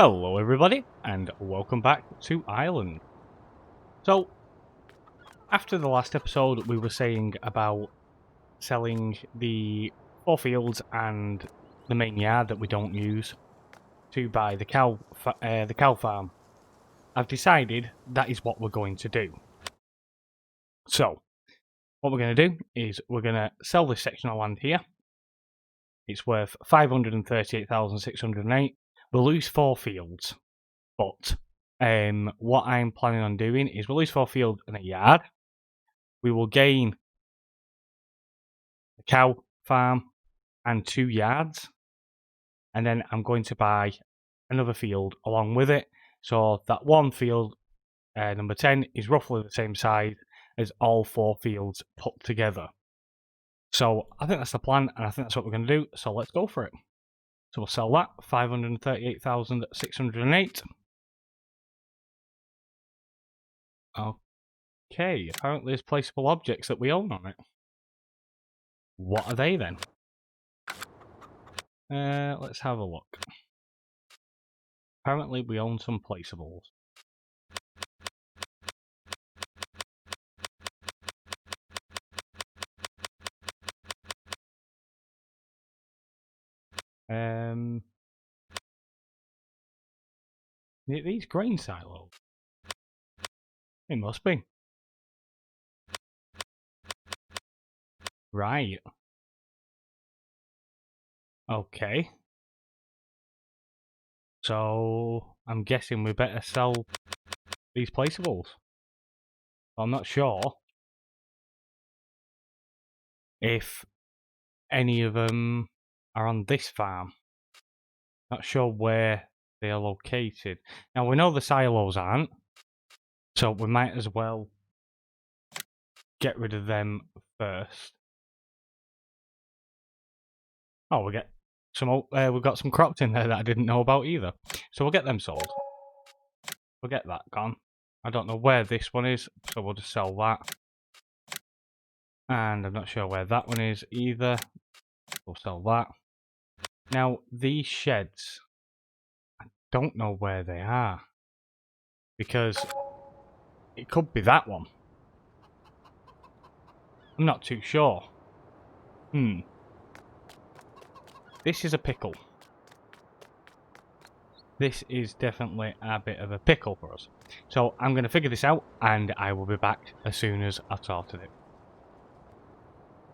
Hello everybody, and welcome back to Ireland. So, after the last episode we were saying about selling the 4 fields and the main yard that we don't use to buy the cow farm. I've decided that is what we're going to do. So, what we're going to do is we're going to sell this section of land here. It's worth 538,608. We'll lose 4 fields. But what I'm planning on doing is we'll lose 4 fields and a yard. We will gain a cow farm and 2 yards. And then I'm going to buy another field along with it. So that one field, number 10, is roughly the same size as all 4 fields put together. So I think that's the plan, and I think that's what we're going to do. So let's go for it. So we'll sell that, 538,608. Okay, apparently there's placeable objects that we own on it. What are they then? Let's have a look. Apparently we own some placeables. These grain silos? It must be. Right. Okay. So, I'm guessing we better sell these placeables. I'm not sure if any of them are on this farm. Not sure where they are located. Now, we know the silos aren't, so we might as well get rid of them first. Oh, we've got some crops in there that I didn't know about either. So we'll get them sold. We'll get that gone. I don't know where this one is, so we'll just sell that. And I'm not sure where that one is either. We'll sell that. Now, these sheds, I don't know where they are. Because it could be that one. I'm not too sure. This is a pickle. This is definitely a bit of a pickle for us. So I'm going to figure this out, and I will be back as soon as I've sorted it.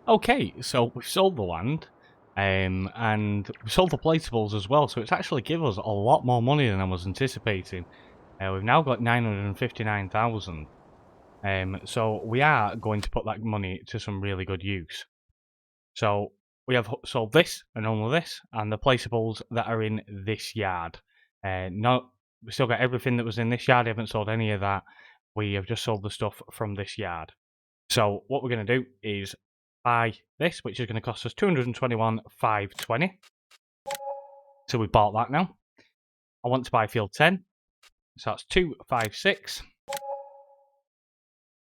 Okay, so we've sold the land, and we sold the placeables as well, so it's actually given us a lot more money than I was anticipating. We've now got 959,000. So we are going to put that money to some really good use. So we have sold this and only this, and the placeables that are in this yard. We still got everything that was in this yard. I haven't sold any of that. We have just sold the stuff from this yard. So what we're going to do is buy this, which is going to cost us 221,520. So we bought that now. I want to buy field 10. So that's 256.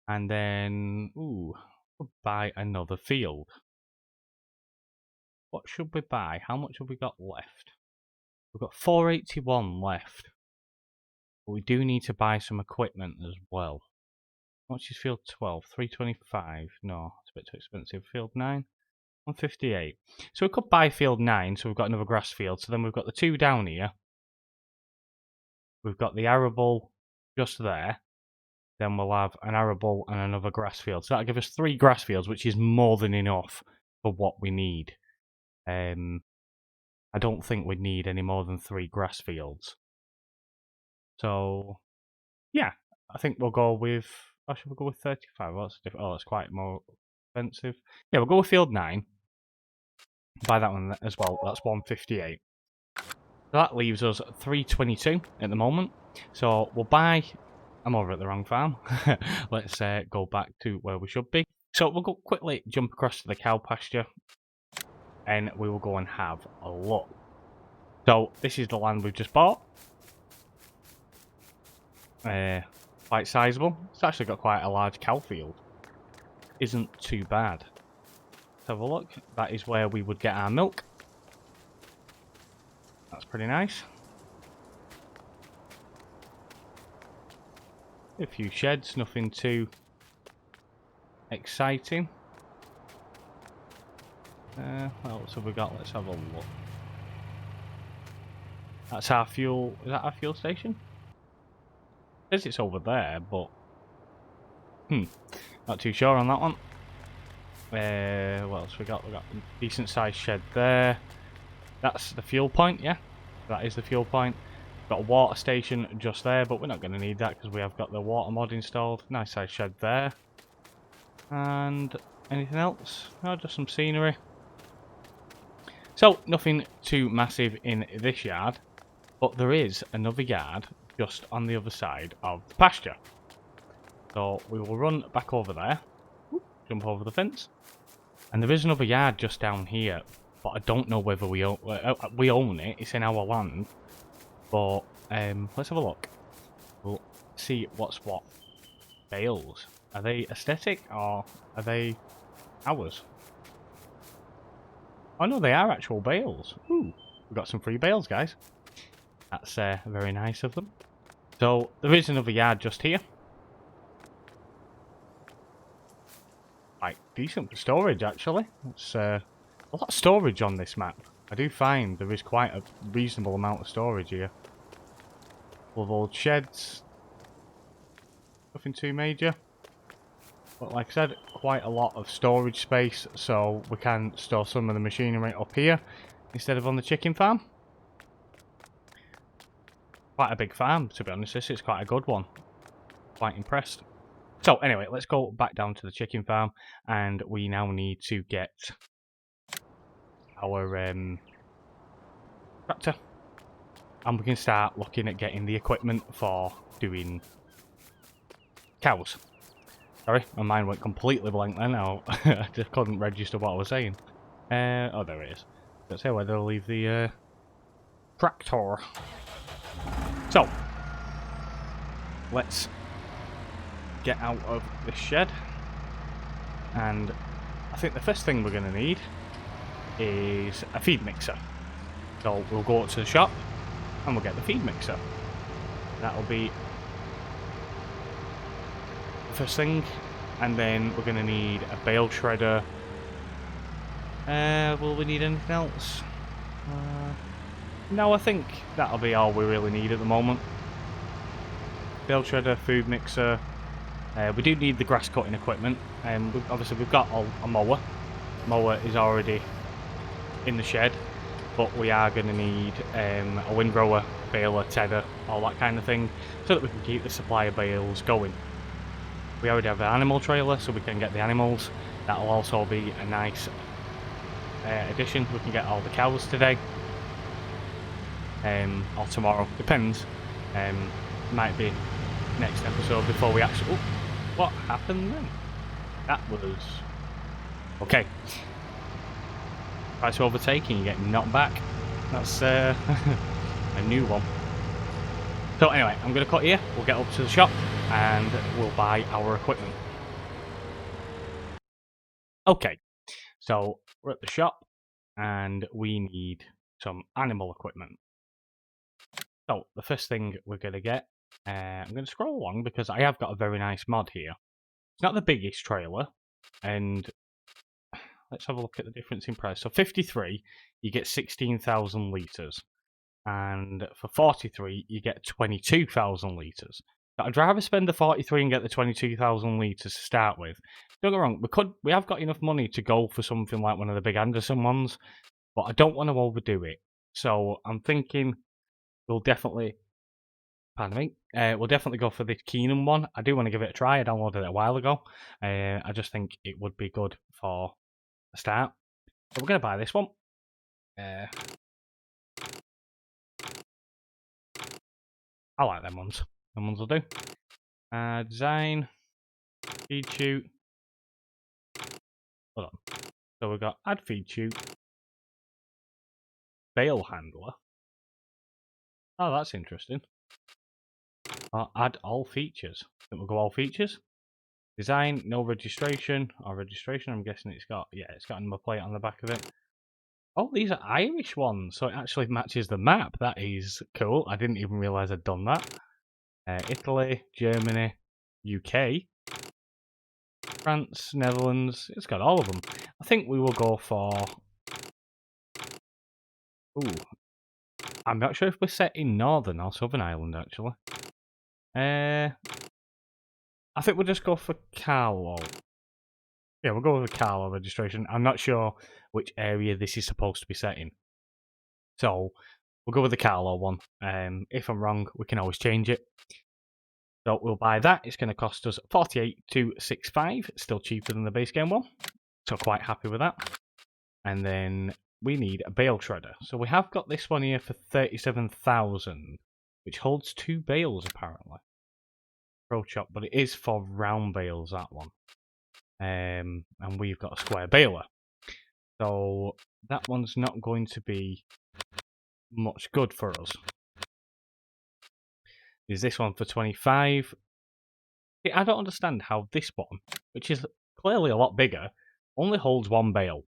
And then, we'll buy another field. What should we buy? How much have we got left? We've got 481 left. But we do need to buy some equipment as well. How much is field 12? 325. No, it's a bit too expensive. Field 9? 158. So we could buy field 9, so we've got another grass field. So then we've got the 2 down here. We've got the arable just there. Then we'll have an arable and another grass field. So that'll give us 3 grass fields, which is more than enough for what we need. I don't think we'd need any more than 3 grass fields. So, yeah, I think we'll go with... Oh, should we go with 35? Oh, that's quite more expensive. Yeah, we'll go with field 9. Buy that one as well. That's 158. So that leaves us 322 at the moment. So we'll buy... I'm over at the wrong farm. Let's go back to where we should be. So we'll go quickly jump across to the cow pasture. And we will go and have a look. So this is the land we've just bought. Quite sizable. It's actually got quite a large cow field. Isn't too bad. Let's have a look. That is where we would get our milk. That's pretty nice. A few sheds, nothing too exciting. What else have we got? Let's have a look. That's our fuel. Is that our fuel station? It says it's over there, but not too sure on that one. What else we got? We got a decent sized shed there. That's the fuel point, yeah. That is the fuel point. Got a water station just there, but we're not going to need that because we have got the water mod installed. Nice size shed there. And anything else? No, just some scenery. So, nothing too massive in this yard, but there is another yard just on the other side of the pasture. So, we will run back over there, jump over the fence, and there is another yard just down here, but I don't know whether we own it. It's in our land, but let's have a look. We'll see what's what. Bales. Are they aesthetic or are they ours? Oh no, they are actual bales. Ooh, we've got some free bales, guys. That's very nice of them. So, there is another yard just here. Like, decent for storage, actually. It's a lot of storage on this map. I do find there is quite a reasonable amount of storage here. Full of old sheds. Nothing too major. But like I said, quite a lot of storage space, so we can store some of the machinery up here instead of on the chicken farm. Quite a big farm, to be honest. This is quite a good one. Quite impressed. So anyway, let's go back down to the chicken farm, and we now need to get our tractor, and we can start looking at getting the equipment for doing cows. Sorry, my mind went completely blank then. Now I just couldn't register what I was saying. Oh, there it is. Let's see where they'll leave the tractor. So, let's get out of this shed. And I think the first thing we're going to need is a feed mixer. So we'll go up to the shop and we'll get the feed mixer. That'll be the first thing. And then we're going to need a bale shredder. Will we need anything else? No, I think that'll be all we really need at the moment. Bale shredder, food mixer. We do need the grass cutting equipment. Obviously we've got a mower. Mower is already in the shed, but we are going to need a windrower, baler, tedder, all that kind of thing, so that we can keep the supply of bales going. We already have an animal trailer, so we can get the animals. That'll also be a nice addition. We can get all the cows today. Or tomorrow, depends. Might be next episode before we actually... Oh, what happened then? That was... Okay. Try to overtake and you get knocked back. That's a new one. So anyway, I'm going to cut here. We'll get up to the shop and we'll buy our equipment. Okay, so we're at the shop and we need some animal equipment. So the first thing we're going to get, I'm going to scroll along because I have got a very nice mod here. It's not the biggest trailer, and let's have a look at the difference in price. So 53, you get 16,000 litres, and for 43, you get 22,000 litres. But I'd rather spend the 43 and get the 22,000 litres to start with. Don't get me wrong, we have got enough money to go for something like one of the big Anderson ones, but I don't want to overdo it. So I'm thinking we'll definitely, pardon me, we'll definitely go for the Keenan one. I do want to give it a try. I downloaded it a while ago. I just think it would be good for a start. So we're going to buy this one. I like them ones. Them ones will do. Design. Feed chute. Hold on. So we've got add feed chute. Bale handler. Oh, that's interesting. Add all features. Then we'll go all features. Design, no registration. Or registration, I'm guessing it's got, yeah, it's got a number plate on the back of it. Oh, these are Irish ones, so it actually matches the map. That is cool. I didn't even realise I'd done that. Italy, Germany, UK, France, Netherlands. It's got all of them. I think we will go for... Ooh. I'm not sure if we're set in Northern or Southern Ireland, actually. I think we'll just go for Carlo. Yeah, we'll go with the Carlo registration. I'm not sure which area this is supposed to be set in. So, we'll go with the Carlo one. If I'm wrong, we can always change it. So, we'll buy that. It's going to cost us 48,265. Still cheaper than the base game one. So, quite happy with that. And then we need a bale shredder. So, we have got this one here for 37,000, which holds 2 bales, apparently. Pro chop, but it is for round bales, that one. And we've got a square baler. So that one's not going to be much good for us. There's this one for 25. I don't understand how this one, which is clearly a lot bigger, only holds 1 bale.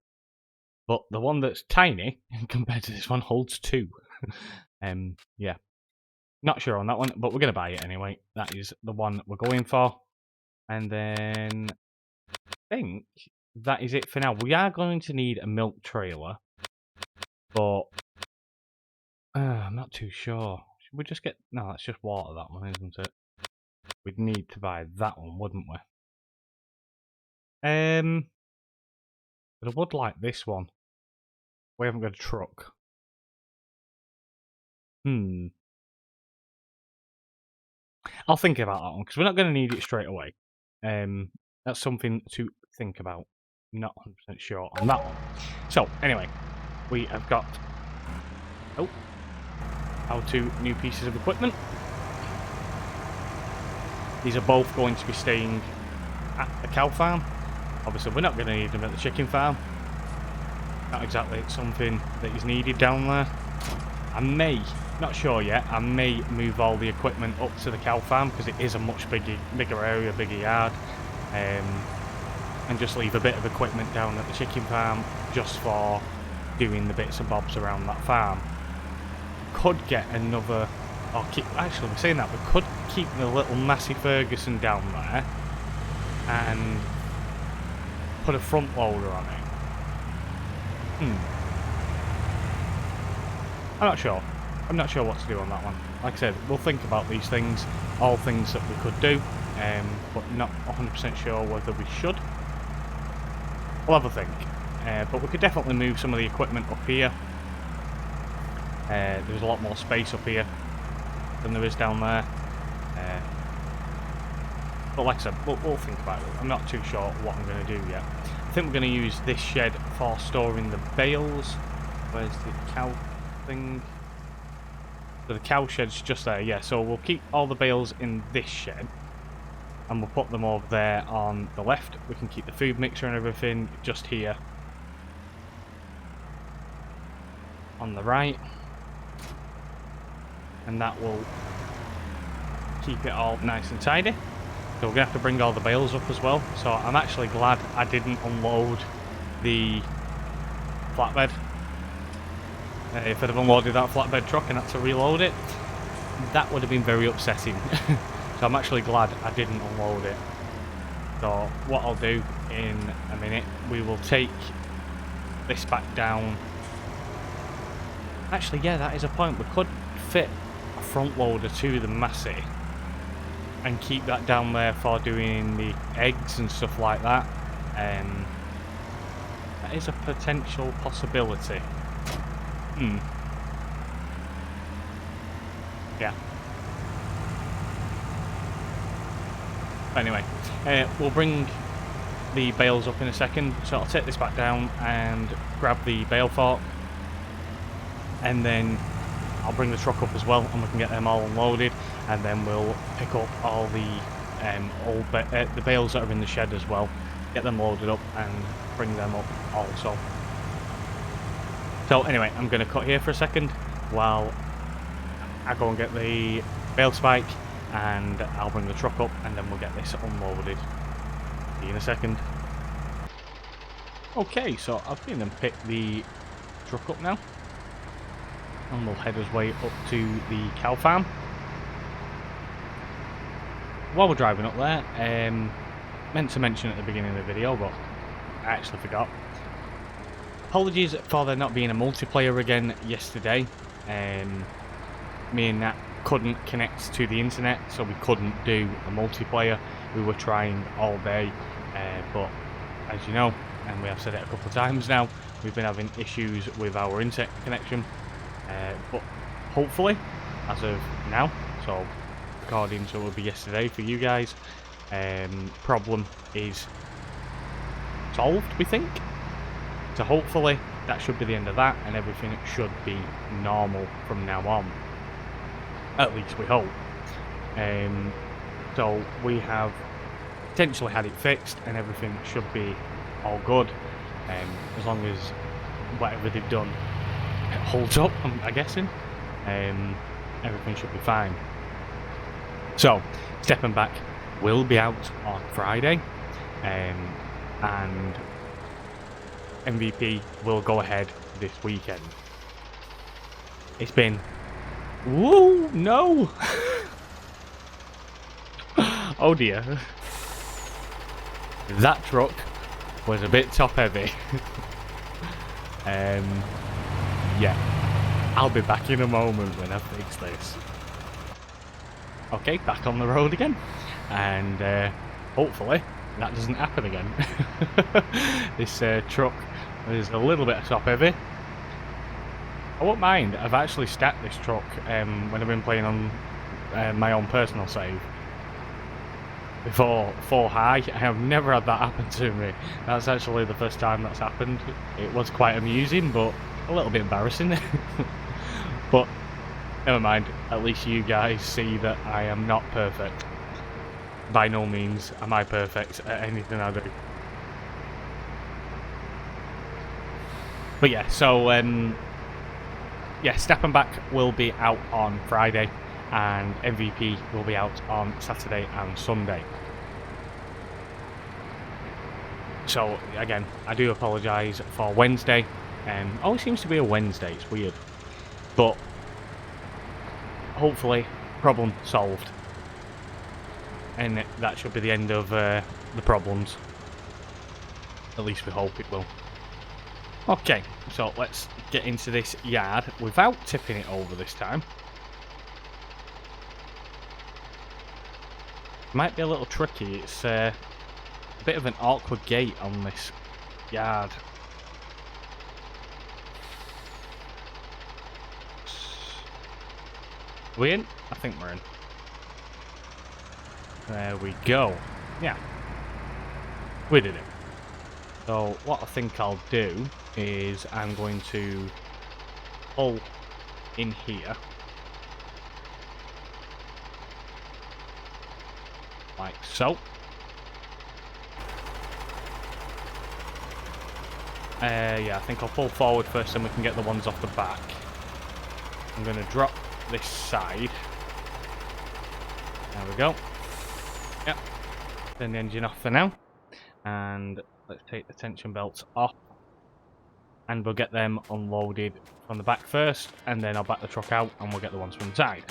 But the one that's tiny, compared to this one, holds 2. Yeah. Not sure on that one, but we're going to buy it anyway. That is the one we're going for. And then I think that is it for now. We are going to need a milk trailer, but I'm not too sure. Should we just get... No, that's just water, that one, isn't it? We'd need to buy that one, wouldn't we? But I would like this one. We haven't got a truck. I'll think about that one, because we're not going to need it straight away. That's something to think about. Not 100% sure on that one. So, anyway, we have got... Oh. Our 2 new pieces of equipment. These are both going to be staying at the cow farm. Obviously, we're not going to need them at the chicken farm. Not exactly something that is needed down there. I may, not sure yet, I may move all the equipment up to the cow farm because it is a much bigger area, bigger yard. And just leave a bit of equipment down at the chicken farm just for doing the bits and bobs around that farm. Could get another, or keep, actually we're saying that, we could keep the little Massey Ferguson down there and put a front loader on it. I'm not sure what to do on that one. Like I said, we'll think about these things, all things that we could do, but not 100% sure whether we should. We'll have a think, but we could definitely move some of the equipment up here. There's a lot more space up here than there is down there. But like I said, we'll think about it. I'm not too sure what I'm going to do yet. I think we're going to use this shed for storing the bales. Where's the cow thing? So the cow shed's just there, yeah. So we'll keep all the bales in this shed. And we'll put them over there on the left. We can keep the food mixer and everything just here. On the right. And that will keep it all nice and tidy. So we're going to have to bring all the bales up as well. So I'm actually glad I didn't unload the flatbed. If I'd have unloaded that flatbed truck and had to reload it, that would have been very upsetting. So I'm actually glad I didn't unload it. So what I'll do in a minute, we will take this back down. Actually, yeah, that is a point. We could fit a front loader to the Massey and keep that down there for doing the eggs and stuff like that. That is a potential possibility. Yeah. Anyway, we'll bring the bales up in a second, so I'll take this back down and grab the bale fork, and then I'll bring the truck up as well and we can get them all unloaded, and then we'll pick up all the the bales that are in the shed as well, get them loaded up and bring them up also. So anyway, I'm going to cut here for a second while I go and get the bale spike, and I'll bring the truck up and then we'll get this unloaded. See you in a second. Okay, so I've been and picked the truck up now, and we'll head our way up to the cow farm. while we're driving up there, meant to mention at the beginning of the video, but I actually forgot. Apologies for there not being a multiplayer again yesterday. Me and Nat couldn't connect to the internet, so we couldn't do a multiplayer. We were trying all day, but as you know, and we have said it a couple of times now, we've been having issues with our internet connection. But hopefully, as of now, so according to what would be yesterday for you guys, problem is solved, we think. So hopefully that should be the end of that, and everything should be normal from now on. At least we hope. So we have potentially had it fixed, and everything should be all good. As long as whatever they've done holds up, I'm guessing, everything should be fine. So, stepping back, will be out on Friday, and MVP will go ahead this weekend. It's been... Whoa, no! Oh dear. That truck was a bit top heavy. Yeah, I'll be back in a moment when I fix this. Okay, back on the road again, and hopefully that doesn't happen again. This truck is a little bit top heavy. I won't mind. I've actually stacked this truck when I've been playing on my own personal save before 4 high. I have never had that happen to me. That's actually the first time that's happened. It was quite amusing, but a little bit embarrassing. But never mind, at least you guys see that I am not perfect. By no means am I perfect at anything I do. But yeah, so yeah, Step and Back will be out on Friday, and MVP will be out on Saturday and Sunday. So again, I do apologise for Wednesday. Always seems to be a Wednesday, it's weird. But hopefully, problem solved. And that should be the end of the problems. At least we hope it will. Okay, so let's get into this yard without tipping it over this time. Might be a little tricky. It's a bit of an awkward gate on this yard. We in? I think we're in. There we go. Yeah. We did it. So what I think I'll do is I'm going to pull in here. Like so. Yeah, I think I'll pull forward first, and we can get the ones off the back. I'm going to drop this side. There we go. Yep. Turn the engine off for now. And let's take the tension belts off. And we'll get them unloaded from the back first, and then I'll back the truck out and we'll get the ones from the side.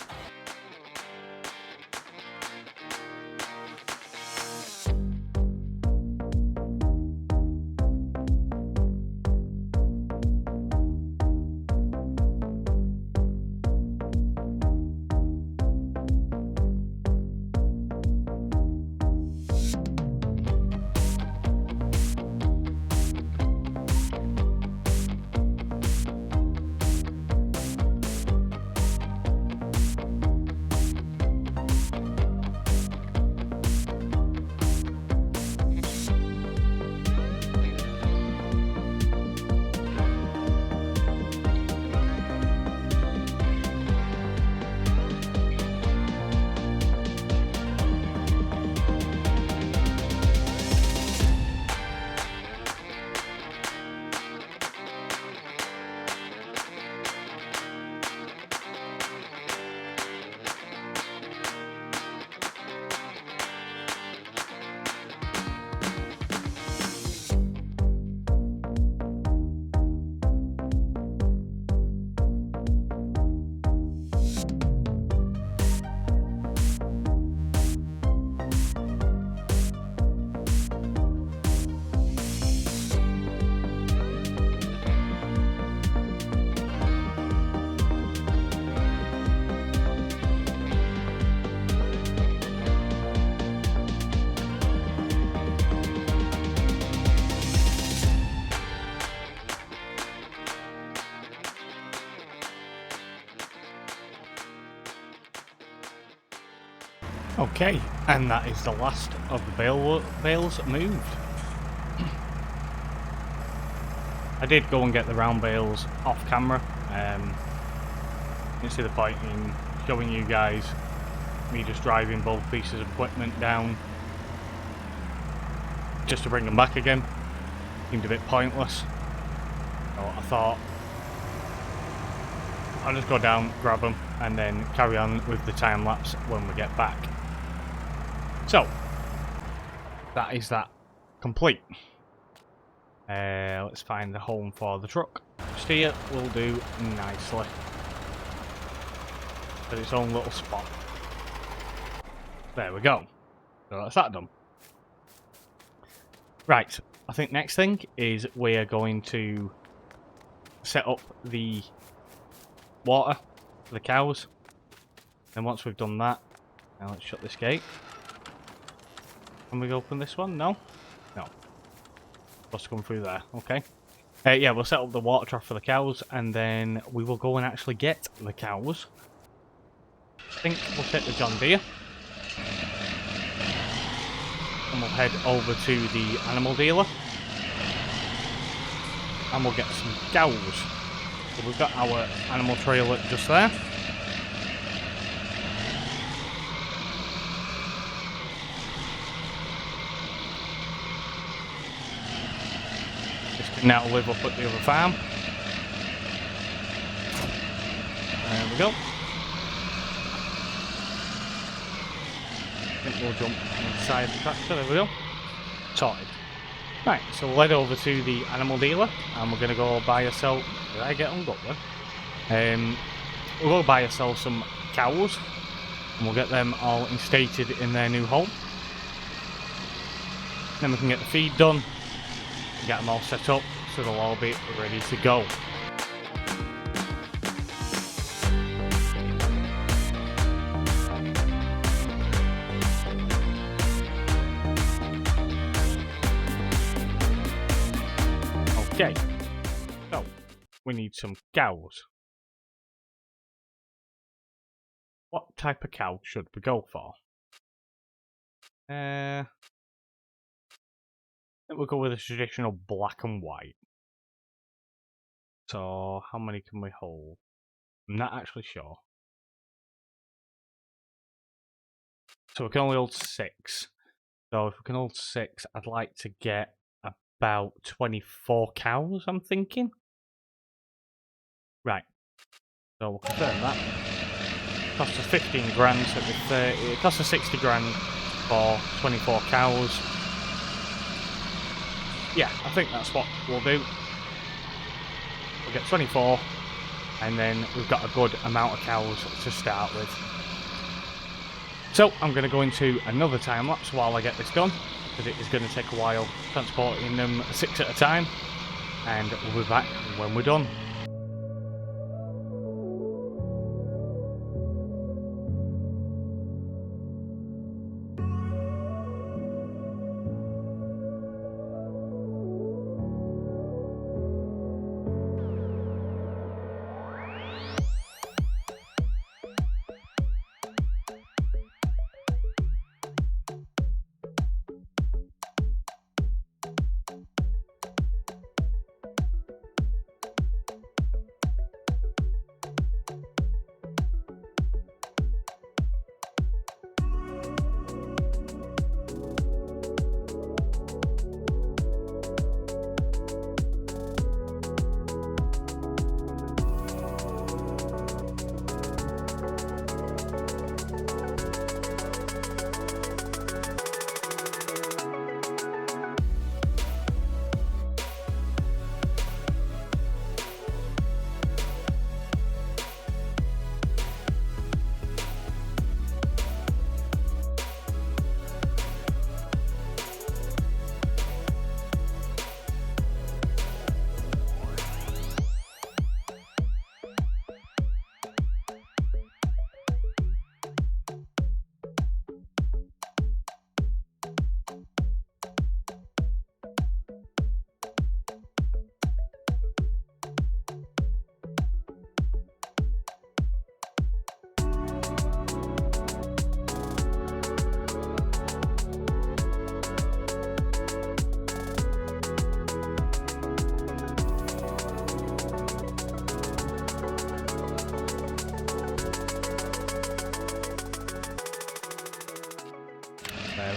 Okay, and that is the last of the bales moved. I did go and get the round bales off camera. You see the point in showing you guys me just driving both pieces of equipment down just to bring them back again. Seemed a bit pointless. So I thought I'll just go down, grab them, and then carry on with the time lapse when we get back. So that is that complete. Let's find the home for the truck. Steer will do nicely. At its own little spot. There we go. So that's that done. Right, I think next thing is we're going to set up the water for the cows. And once we've done that, now let's shut this gate. Can we open this one? No? No. Supposed to come through there. Okay. Yeah, we'll set up the water trough for the cows, and then we will go and actually get the cows. I think we'll take the John Deere. And we'll head over to the animal dealer. And we'll get some cows. So we've got our animal trailer just there. This can now live up at the other farm. There we go. I think we'll jump inside the tractor. There we go. Sorted. Right, so we'll head over to the animal dealer and we're going to go buy ourselves... Did I get hung up then? We'll go buy ourselves some cows and we'll get them all instated in their new home. Then we can get the feed done, get them all set up so they'll all be ready to go. Okay, so we need some cows. What type of cow should we go for? I think we'll go with a traditional black and white. So how many can we hold? I'm not actually sure. So we can only hold 6. So if we can hold 6, I'd like to get about 24 cows, I'm thinking. Right. So we'll confirm that. Cost us 15 grand, so it'll be 30. It costs us 60 grand for 24 cows. Yeah, I think that's what we'll do. We'll get 24, and then we've got a good amount of cows to start with. So I'm going to go into another time lapse while I get this done, because it is going to take a while transporting them 6 at a time, and we'll be back when we're done.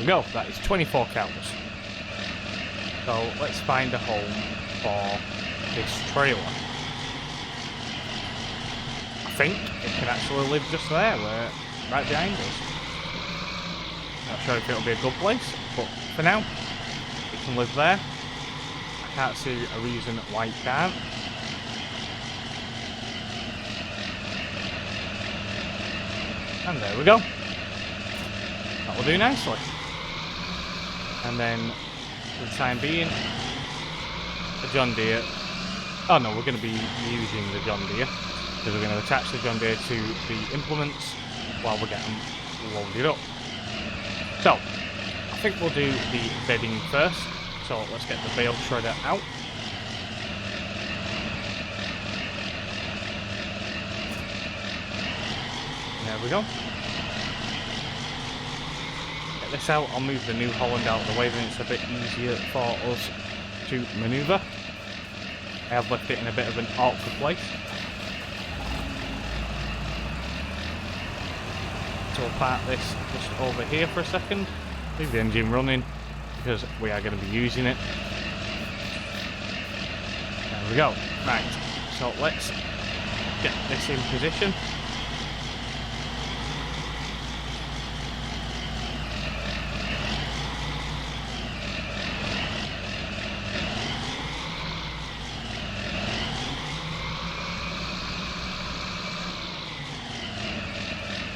we go, that is 24 cows. So let's find a home for this trailer. I think it can actually live just there, right behind us. Not sure if it'll be a good place, but for now, it can live there. I can't see a reason why it can't. And there we go. That will do nicely. And then, for the time being, the John Deere. Oh no, we're going to be using the John Deere, because we're going to attach the John Deere to the implements while we get them loaded up. So, I think we'll do the bedding first. So let's get the bale shredder out. There we go. Get this out. I'll move the new Holland out of the way, then it's a bit easier for us to manoeuvre. I have left it in a bit of an awkward place. So we'll park this just over here for a second. Leave the engine running because we are going to be using it. There we go. Right, so let's get this in position.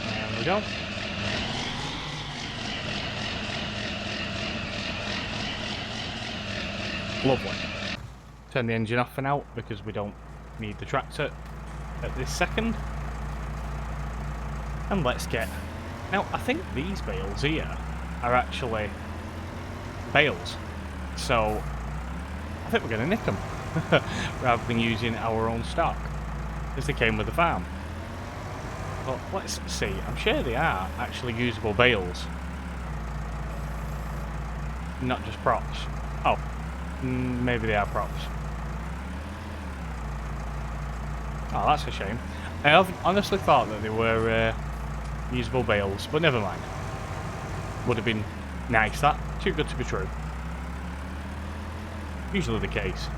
There we go. Lovely. Turn the engine off for now because we don't need the tractor at this second. And let's get... Now, I think these bales here are actually bales. So, I think we're going to nick them rather than using our own stock because they came with the farm. But let's see. I'm sure they are actually usable bales. Not just props. Oh. Maybe they are props. Oh, that's a shame. I honestly thought that they were usable bales, but never mind. Would have been nice, that. Too good to be true. Usually the case.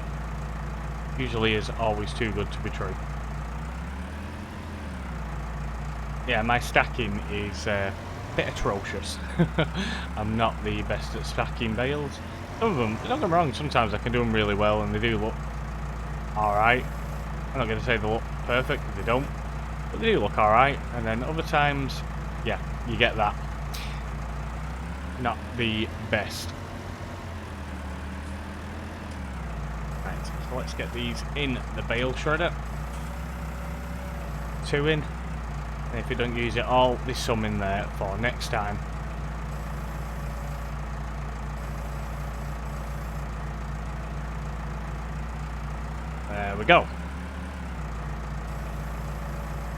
Usually is always too good to be true. Yeah, my stacking is a bit atrocious. I'm not the best at stacking bales. Some of them, don't get me wrong, sometimes I can do them really well and they do look alright. I'm not going to say they look perfect, because they don't, but they do look alright. And then other times, yeah, you get that. Not the best. Right, so let's get these in the bale shredder. 2 in. And if you don't use it all, there's some in there for next time. There we go.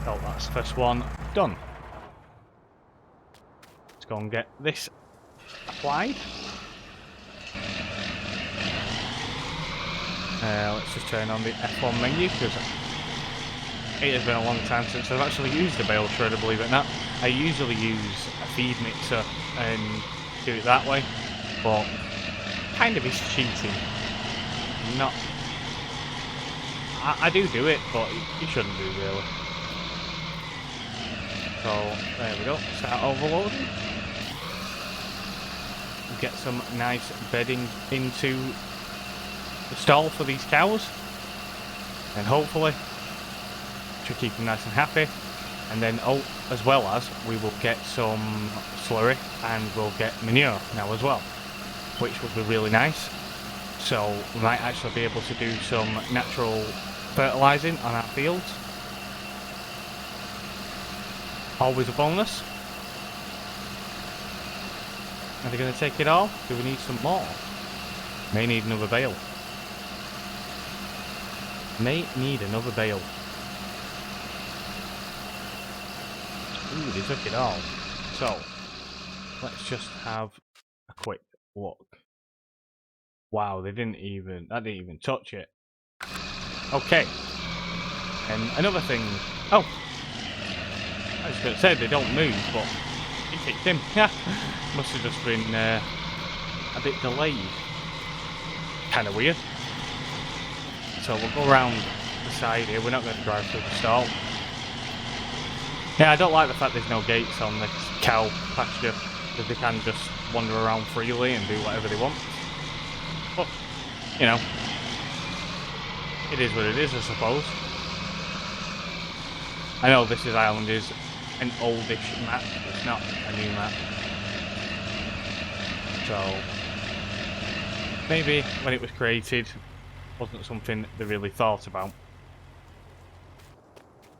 Oh, that's the first one done. Let's go and get this applied. Let's just turn on the F1 menu because it has been a long time since I've actually used a bale shredder, believe it or not. I usually use a feed mixer and do it that way, but kind of is cheating. Not. I do it, but you shouldn't do really. So there we go. Start overloading. Get some nice bedding into the stall for these cows, and hopefully to keep them nice and happy. And then, as well as we will get some slurry and we'll get manure now as well, which would be really nice. So we might actually be able to do some natural fertilising on our fields. Always a bonus. Are they going to take it all? Do we need some more? May need another bale. May need another bale. Ooh, they took it all. So, let's just have a quick look. Wow, that didn't even touch it. Okay. And another thing. Oh! I was going to say they don't move, but It kicked him. Yeah. Must have just been a bit delayed. Kind of weird. So we'll go around the side here. We're not going to drive through the stall. Yeah, I don't like the fact there's no gates on this cow pasture, because they can just wander around freely and do whatever they want. But, you know, it is what it is, I suppose. I know this island is an oldish map, it's not a new map. So, maybe when it was created, wasn't something they really thought about.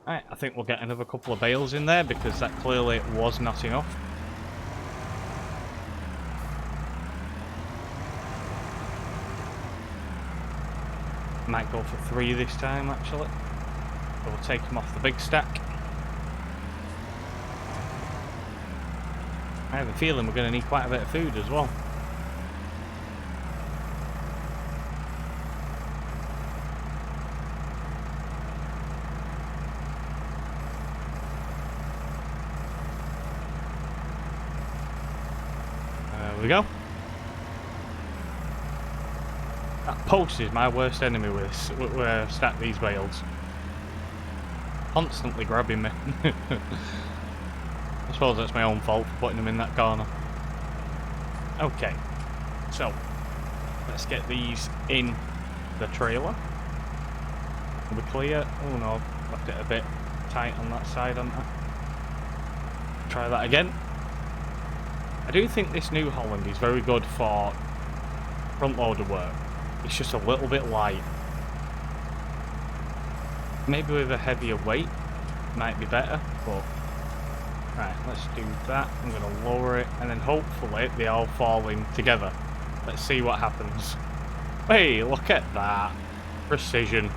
Right, I think we'll get another couple of bales in there, because that clearly was not enough. Might go for 3 this time, actually. So we'll take them off the big stack. I have a feeling we're going to need quite a bit of food as well. There we go. That post is my worst enemy with where I stack these bales. Constantly grabbing me. I suppose that's my own fault for putting them in that corner. Okay, so let's get these in the trailer. Are we clear? Oh no, I've left it a bit tight on that side, haven't I? Try that again. I do think this new Holland is very good for front loader work. It's just a little bit light. Maybe with a heavier weight might be better, but right, let's do that. I'm going to lower it, and then hopefully they all fall in together. Let's see what happens. Hey, look at that. Precision.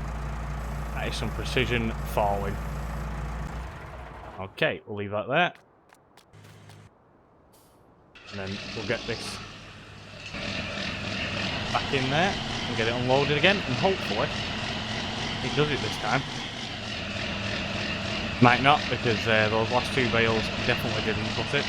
That is some precision falling. Okay, we'll leave that there. And then we'll get this back in there and get it unloaded again, and hopefully it does it this time. Might not, because those last 2 bales definitely didn't cut it.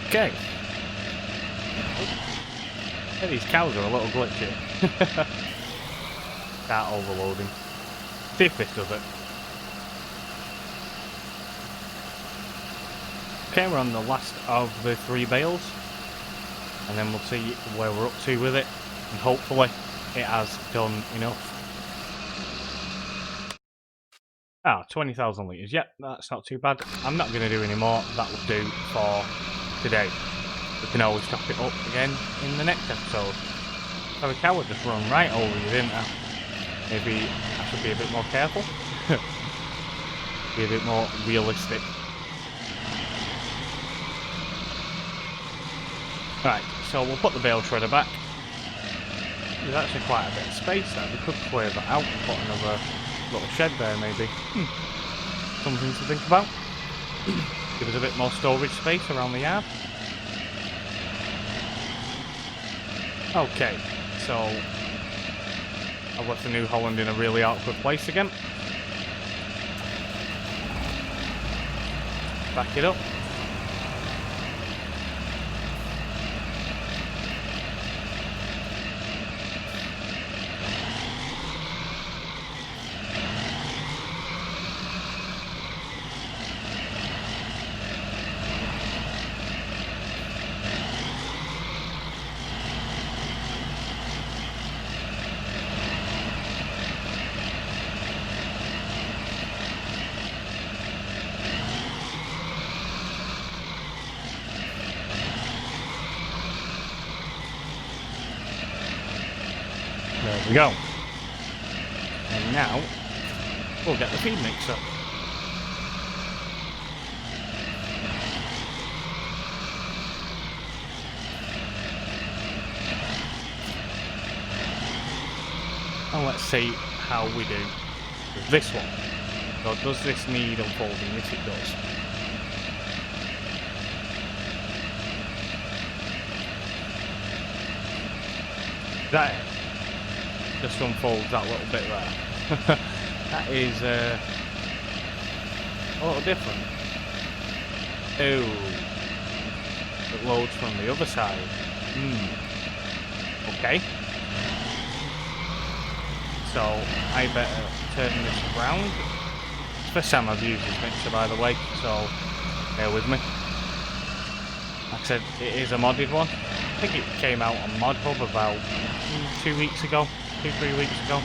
Okay. Yeah, these cows are a little glitchy. Start overloading. See if this does it. Okay, we're on the last of the 3 bales. And then we'll see where we're up to with it. And hopefully it has done enough. Ah, 20,000 litres. Yep, that's not too bad. I'm not going to do any more. That will do for today. We can always top it up again in the next episode. So the cow would just run right over you, didn't I? Maybe I should be a bit more careful. Be a bit more realistic. Right, so we'll put the bale shredder back. There's actually quite a bit of space there. We could clear that out and put another little shed there, maybe. Something to think about. Give us a bit more storage space around the yard. Okay, so I've left the New Holland in a really awkward place again. Back it up. There we go. And now we'll get the feed mixer. And let's see how we do. with this one. So does this need unfolding? Yes, it does. That just unfolds that little bit there. That is a little different. Oh, it loads from the other side. Okay. So I better turn this around. It's the first time I've used this mixer, by the way, so bear with me. Like I said, it is a modded one. I think it came out on Mod Hub about 2 weeks ago, 2-3 weeks ago.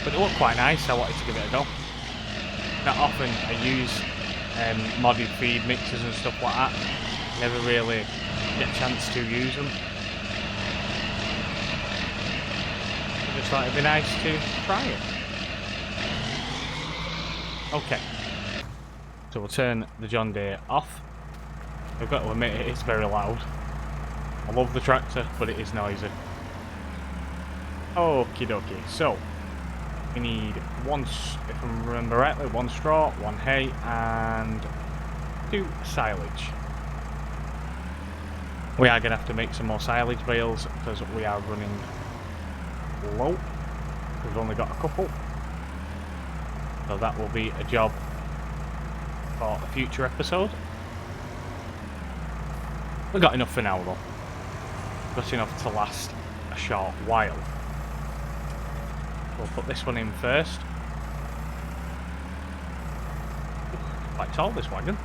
But it looked quite nice, I wanted to give it a go. Not often I use modded feed mixers and stuff like that. Never really get a chance to use them. I just thought it'd be nice to try it. Okay. So we'll turn the John Deere off. I've got to admit it is very loud. I love the tractor, but it is noisy. Okie dokie. So we need one, if I remember rightly, 1 straw, 1 hay, and 2 silage. We are going to have to make some more silage bales because we are running low. We've only got a couple. So that will be a job for a future episode. We've got enough for now though. Got enough to last a short while. We'll put this one in first. Quite tall, this wagon.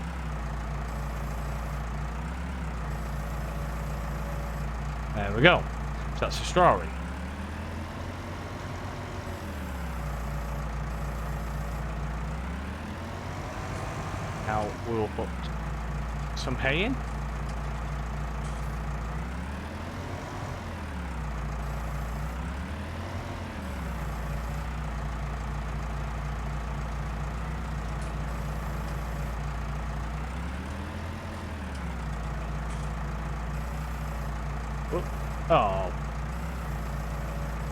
There we go. So that's the straw in. Now we will put some hay in. Oh,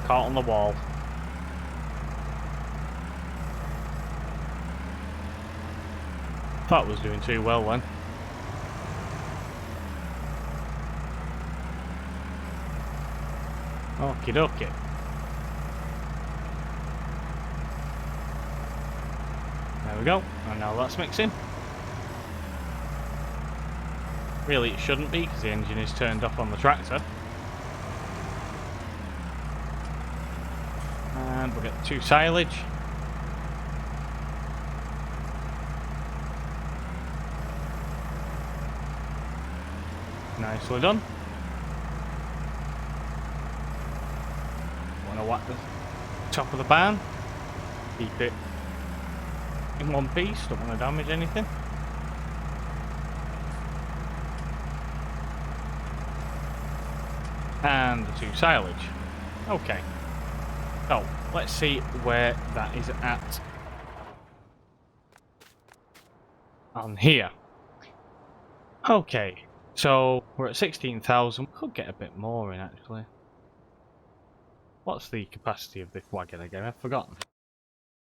caught on the wall. Thought was doing too well then. Okie dokie. There we go, and now that's mixing. Really it shouldn't be because the engine is turned off on the tractor. And we'll get 2 silage. Nicely done. Want to whack the top of the barn. Keep it in one piece, don't want to damage anything. And the 2 silage. Okay. So, let's see where that is at on here. Okay, so we're at 16,000. We could get a bit more in actually. What's the capacity of this wagon again? I've forgotten.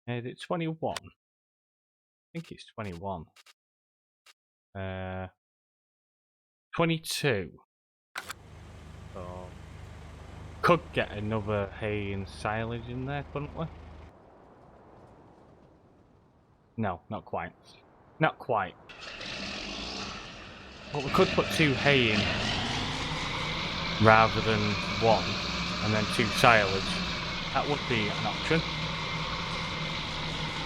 Is it 21? I think it's 21. 22. So could get another hay and silage in there, couldn't we? No, not quite. Not quite. But we could put 2 hay in rather than 1, and then 2 silage. That would be an option.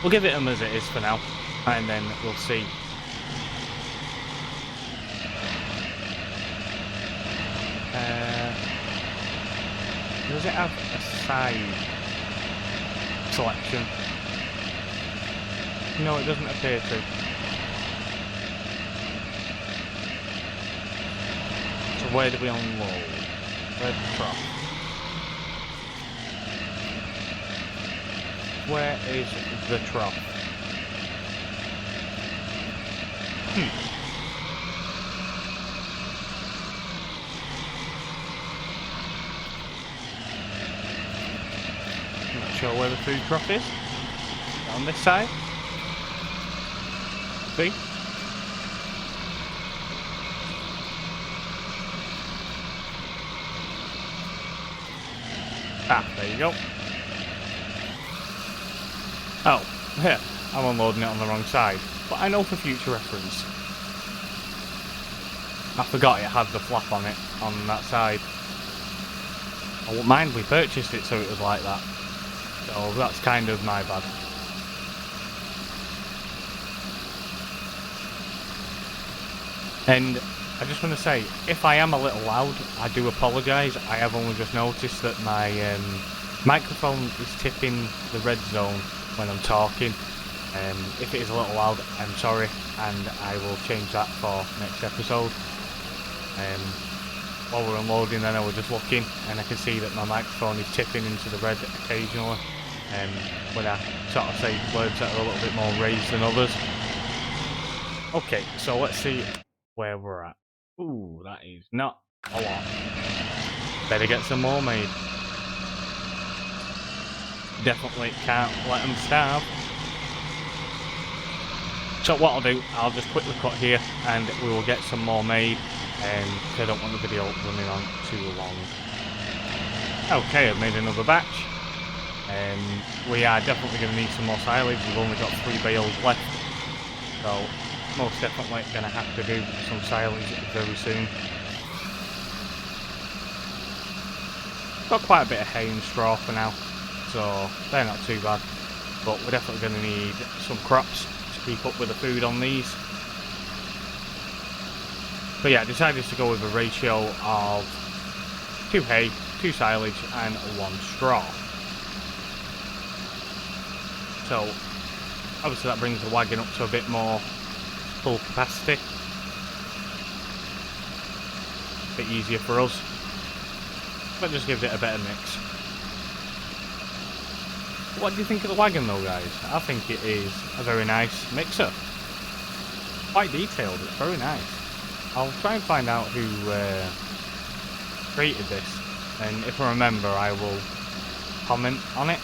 We'll give it them as it is for now, and then we'll see. Does it have a side selection? No, it doesn't appear to. So where do we unload? Where's the trough? Where is the trough? show where the food crop is. On this side. See? Ah, there you go. Oh, yeah, I'm unloading it on the wrong side. But I know for future reference. I forgot it had the flap on it, on that side. I wouldn't mind we purchased it so it was like that. So that's kind of my bad. And I just want to say, if I am a little loud, I do apologise. I have only just noticed that my microphone is tipping the red zone when I'm talking. If it is a little loud, I'm sorry, and I will change that for next episode. While we're unloading then I was just looking and I can see that my microphone is tipping into the red occasionally when I sort of say words that are a little bit more raised than others. Okay, so let's see where we're at. Ooh, that is not a lot. Better get some more made. Definitely can't let them starve. So what I'll do, I'll just quickly cut here and we will get some more made. Because I don't want the video running on too long. Okay, I've made another batch. We are definitely going to need some more silage. We've only got 3 bales left. So, most definitely going to have to do some silage very soon. Got quite a bit of hay and straw for now. So, they're not too bad. But we're definitely going to need some crops to keep up with the food on these. But yeah, I decided to go with a ratio of 2 hay, 2 silage and 1 straw. So obviously that brings the wagon up to a bit more full capacity. A bit easier for us. But just gives it a better mix. What do you think of the wagon though, guys? I think it is a very nice mixer. Quite detailed, it's very nice. I'll try and find out who created this, and if I remember I will comment on it.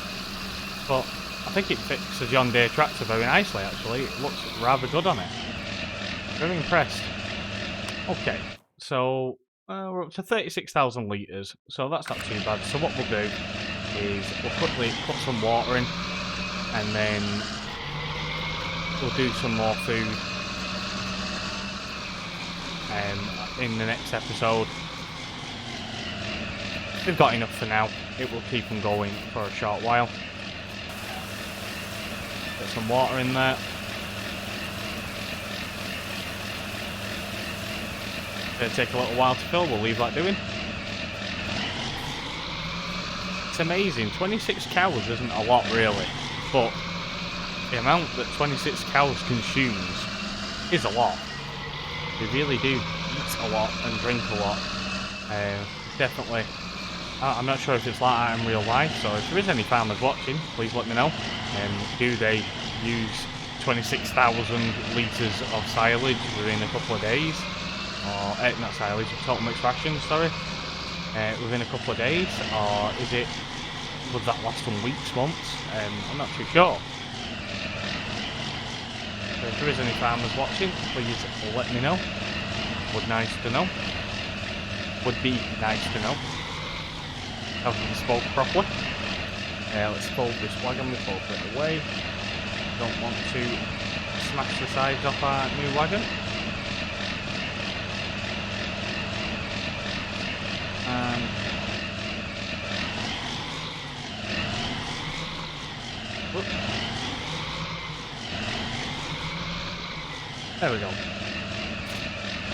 But I think it fits a John Deere tractor very nicely actually, it looks rather good on it. Very impressed. Okay, so we're up to 36,000 litres, so that's not too bad. So what we'll do is we'll quickly put some water in, and then we'll do some more food in the next episode. We've got enough for now. It will keep them going for a short while. Get some water in there. It'll take a little while to fill, we'll leave that doing. It's amazing, 26 cows isn't a lot really, but the amount that 26 cows consumes is a lot. They really do eat a lot and drink a lot. Definitely. I'm not sure if it's like that in real life, so if there is any farmers watching, please let me know. Do they use 26,000 litres of silage within a couple of days? Or, not silage, total mixed rations, sorry. Within a couple of days? Or is it, would that last them weeks, months? I'm not too sure. So if there is any farmers watching, please let me know. Would be nice to know. How to spoke properly. Let's fold this wagon before we put it away. Don't want to smash the sides off our new wagon. Whoop. There we go.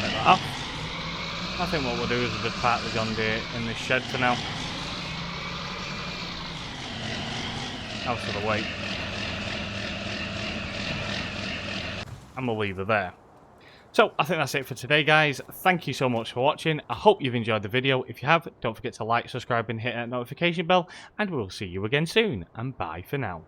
Take that off. I think what we'll do is we'll just park the John Deere in this shed for now. Out of the way. And we'll leave her there. So, I think that's it for today, guys. Thank you so much for watching. I hope you've enjoyed the video. If you have, don't forget to like, subscribe, and hit that notification bell. And we'll see you again soon. And bye for now.